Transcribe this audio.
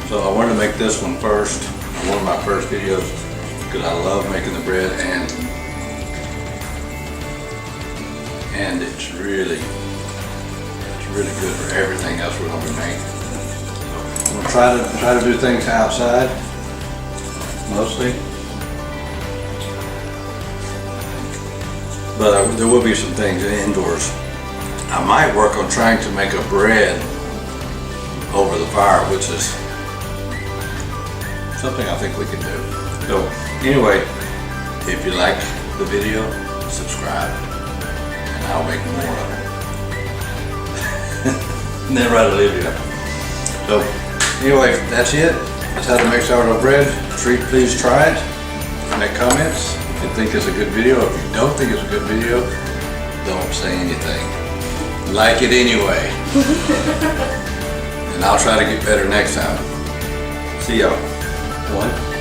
So I wanted to make this one first, one of my first videos, because I love making the bread, and it's really good for everything else we're going to be making. I'm going to try to do things outside mostly, but there will be some things indoors. I might work on trying to make a bread over the fire, which is something I think we can do. So anyway, if you like the video, subscribe and I'll make more of it. Never out of Olivia. So anyway, that's it. That's how to make sourdough bread. Please try it. Make comments if you think it's a good video. If you don't think it's a good video, don't say anything. Like it anyway. And I'll try to get better next time. See y'all. 1